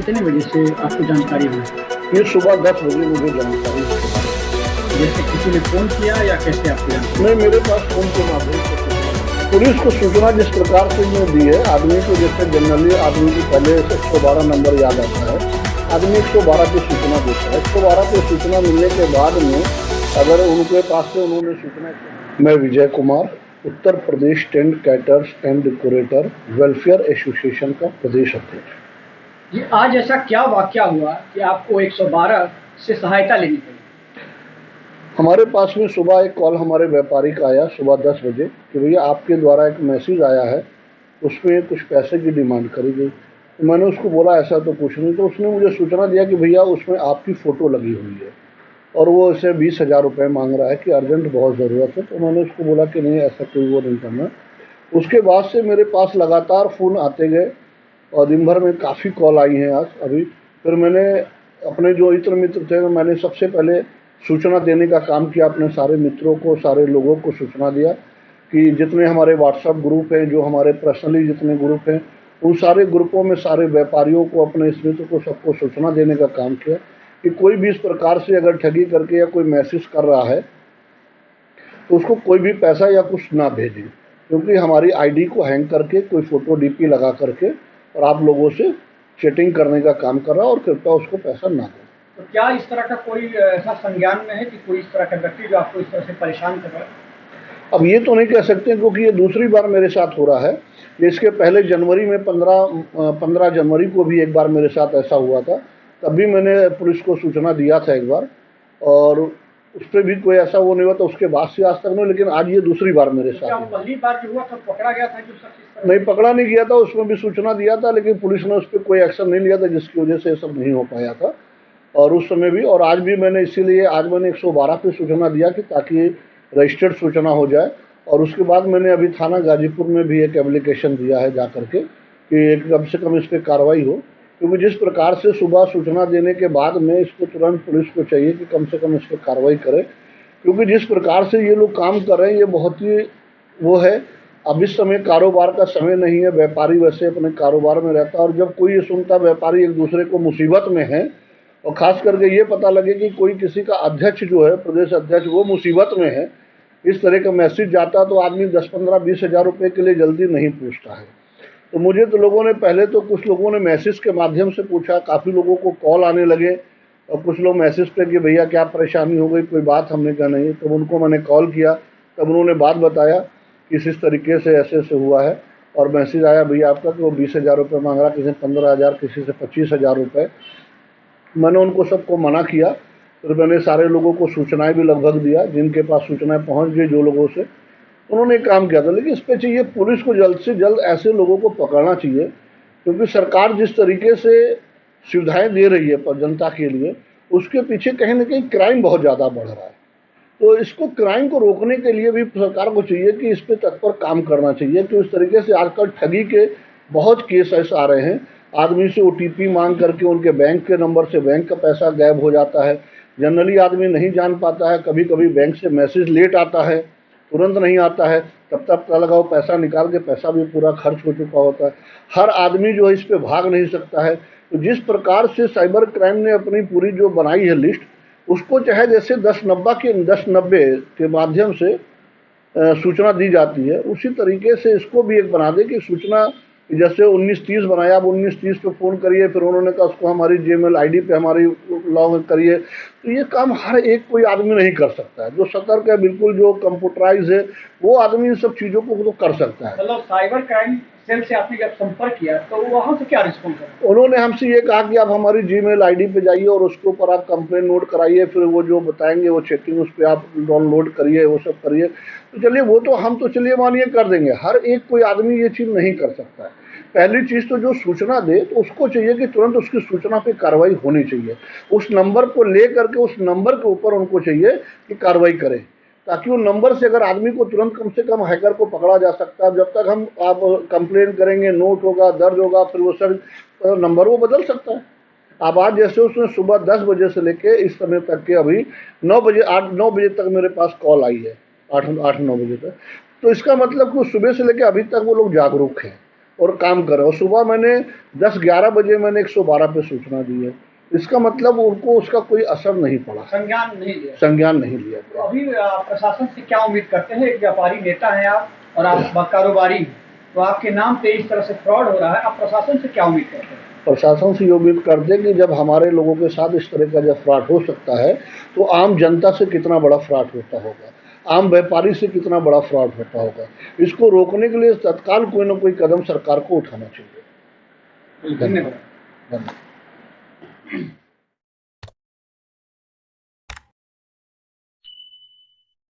कितने बजे से आपको जानकारी हुई? ये सुबह 10 बजे मुझे जानकारी हुई। जैसे किसी ने फ़ोन किया या कैसे आपको जानकारी? नहीं, मेरे पास फ़ोन के माध्यम से सूचना, पुलिस को सूचना जिस प्रकार से मैं दी है, आदमी को जैसे जनरली आदमी को पहले 112 नंबर याद आता है, आदमी 112 की सूचना देता है। 112 की सूचना मिलने के बाद में अगर उनके पास से उन्होंने सूचना, मैं Vijay Kumar, Uttar Pradesh tent caterers and decorator welfare association का प्रदेश अध्यक्ष। जी, आज ऐसा क्या वाक़या हुआ कि आपको 112 से सहायता लेनी पड़ी? हमारे पास में सुबह एक कॉल हमारे व्यापारी का आया सुबह 10 बजे कि भैया आपके द्वारा एक मैसेज आया है, उसमें कुछ पैसे की डिमांड करी गई। तो मैंने उसको बोला ऐसा तो कुछ नहीं, तो उसने मुझे सूचना दिया कि भैया उसमें आपकी फ़ोटो लगी हुई है और वो इसे 20,000 रुपये मांग रहा है कि अर्जेंट बहुत ज़रूरत है। तो मैंने उसको बोला कि नहीं, ऐसा कोई वो नहीं करना। उसके बाद से मेरे पास लगातार फ़ोन आते गए और दिन भर में काफ़ी कॉल आई हैं आज अभी। फिर मैंने अपने जो इत्र मित्र थे, मैंने सबसे पहले सूचना देने का काम किया, अपने सारे मित्रों को, सारे लोगों को सूचना दिया कि जितने हमारे व्हाट्सएप ग्रुप हैं, जो हमारे पर्सनली जितने ग्रुप हैं, उन सारे ग्रुपों में सारे व्यापारियों को, अपने इस मित्र को, सबको सूचना देने का काम किया कि कोई भी इस प्रकार से अगर ठगी करके या कोई मैसेज कर रहा है तो उसको कोई भी पैसा या कुछ ना भेजें, क्योंकि हमारी आईडी को हैंग करके कोई फ़ोटो डीपी लगा करके और आप लोगों से चैटिंग करने का काम कर रहा है और कृपया उसको पैसा ना दें। तो क्या इस तरह का कोई ऐसा संज्ञान में है कि कोई इस तरह का व्यक्ति जो आपको इस तरह से परेशान कर रहा है? अब ये तो नहीं कह सकते क्योंकि ये दूसरी बार मेरे साथ हो रहा है। इसके पहले जनवरी में 15 जनवरी को भी एक बार मेरे साथ ऐसा हुआ था, तब भी मैंने पुलिस को सूचना दिया था एक बार और उस पर भी कोई ऐसा वो नहीं हुआ था। उसके बाद से आज तक नहीं, लेकिन आज ये दूसरी बार मेरे क्या साथ। पहली बार जो हुआ तब पकड़ा गया था कि उस शख्स इस तरह? नहीं, पकड़ा नहीं गया था, उसमें भी सूचना दिया था, लेकिन पुलिस ने उस पर कोई एक्शन नहीं लिया था, जिसकी वजह से ये सब नहीं हो पाया था। और उस समय भी और आज भी मैंने इसीलिए आज मैंने 112 पे सूचना दिया कि ताकि रजिस्टर्ड सूचना हो जाए। और उसके बाद मैंने अभी थाना गाजीपुर में भी एक एप्लीकेशन दिया है जा करके कि एक कम से कम इस पर कार्रवाई हो, क्योंकि जिस प्रकार से सुबह सूचना देने के बाद में इसको तुरंत पुलिस को चाहिए कि कम से कम इस पर कार्रवाई करे, क्योंकि जिस प्रकार से ये लोग काम कर रहे हैं ये बहुत ही वो है। अब इस समय कारोबार का समय नहीं है, व्यापारी वैसे अपने कारोबार में रहता है और जब कोई ये सुनता व्यापारी एक दूसरे को मुसीबत में है और ख़ास करके ये पता लगे कि कोई किसी का अध्यक्ष जो है, प्रदेश अध्यक्ष, वो मुसीबत में है, इस तरह का मैसेज जाता तो आदमी 10-15-20 हज़ार रुपये के लिए जल्दी नहीं पूछता है। तो मुझे तो लोगों ने पहले तो कुछ लोगों ने मैसेज के माध्यम से पूछा, काफ़ी लोगों को कॉल आने लगे और कुछ लोग मैसेज पे कि भैया क्या परेशानी हो गई, कोई बात। हमने कहा नहीं। तब उनको मैंने कॉल किया, तब उन्होंने बात बताया कि इस तरीके से ऐसे ऐसे हुआ है और मैसेज आया भैया आपका कि वो 20,000 रुपये मांग रहा, किसी ने 15,000, किसी से 25,000 रुपये। मैंने उनको सबको मना किया। फिर मैंने सारे लोगों को सूचनाएं भी लगभग दिया, जिनके पास सूचनाएं पहुंच गई जो लोगों से, उन्होंने काम किया था। लेकिन इस पे चाहिए पुलिस को जल्द से जल्द ऐसे लोगों को पकड़ना चाहिए, क्योंकि सरकार जिस तरीके से सुविधाएं दे रही है पर जनता के लिए, उसके पीछे कहीं ना कहीं क्राइम बहुत ज़्यादा बढ़ रहा है। तो इसको क्राइम को रोकने के लिए भी सरकार को चाहिए कि इस पर तत्पर काम करना चाहिए। तो इस तरीके से आजकल ठगी के बहुत केस ऐसे आ रहे हैं, आदमी से ओटीपी मांग करके उनके बैंक के नंबर से बैंक का पैसा गायब हो जाता है। जनरली आदमी नहीं जान पाता है, कभी कभी बैंक से मैसेज लेट आता है, तुरंत नहीं आता है, तब तक पता लगा वो पैसा निकाल के पैसा भी पूरा खर्च हो चुका होता है। हर आदमी जो है इस पे भाग नहीं सकता है। तो जिस प्रकार से साइबर क्राइम ने अपनी पूरी जो बनाई है लिस्ट, उसको चाहे जैसे 1090 के माध्यम से सूचना दी जाती है, उसी तरीके से इसको भी एक बना दे कि सूचना जैसे 1930 बनाया, अब 1930 पे फ़ोन करिए, फिर उन्होंने कहा उसको हमारी जीमेल आईडी पे हमारी लॉग करिए। तो ये काम हर एक कोई आदमी नहीं कर सकता है। जो सतर्क है, बिल्कुल जो कंप्यूटराइज है, वो आदमी इन सब चीज़ों को तो कर सकता है। मतलब साइबर क्राइम सेल से आपने जब संपर्क किया तो वहाँ से क्या रिस्पॉन्स है? उन्होंने हमसे ये कहा कि आप हमारी जीमेल आईडी पे जाइए और उसके ऊपर आप कंप्लेन नोट कराइए, फिर वो जो बताएंगे वो चेकिंग उस पर आप डाउनलोड करिए, वो सब करिए। तो चलिए वो तो हम तो चलिए मानिए कर देंगे, हर एक कोई आदमी ये चीज़ नहीं कर सकता है। पहली चीज़ तो जो सूचना दे तो उसको चाहिए कि तुरंत उसकी सूचना पे कार्रवाई होनी चाहिए। उस नंबर को ले करके उस नंबर के ऊपर उनको चाहिए कि कार्रवाई करें, ताकि वो नंबर से अगर आदमी को तुरंत कम से कम हैकर को पकड़ा जा सकता है। जब तक हम आप कंप्लेन करेंगे, नोट होगा, दर्ज होगा, फिर वो सर नंबर वो बदल सकता है। अब आज जैसे उसने सुबह 10 बजे से लेके इस समय तक के अभी 9 बजे 8-9 बजे तक मेरे पास कॉल आई है, 8-9 बजे तक। तो इसका मतलब कि सुबह से लेके अभी तक वो लोग जागरूक हैं और काम करें। और सुबह मैंने 10-11 बजे मैंने 112 पे सूचना दी है। इसका मतलब उनको उसका कोई असर नहीं पड़ा, संज्ञान नहीं लिया। तो अभी प्रशासन से क्या उम्मीद करते हैं? एक व्यापारी नेता हैं आप और आप कारोबारी हैं, तो आपके नाम पे इस तरह से फ्रॉड हो रहा है, आप प्रशासन से क्या उम्मीद करते हैं? प्रशासन से ये उम्मीद करते हैं कि जब हमारे लोगों के साथ इस तरह का जब फ्रॉड हो सकता है तो आम जनता से कितना बड़ा फ्रॉड होता होगा, आम व्यापारी से कितना बड़ा फ्रॉड होता होगा। इसको रोकने के लिए तत्काल कोई ना कोई कदम सरकार को उठाना चाहिए। धन्यवाद। धन्यवाद।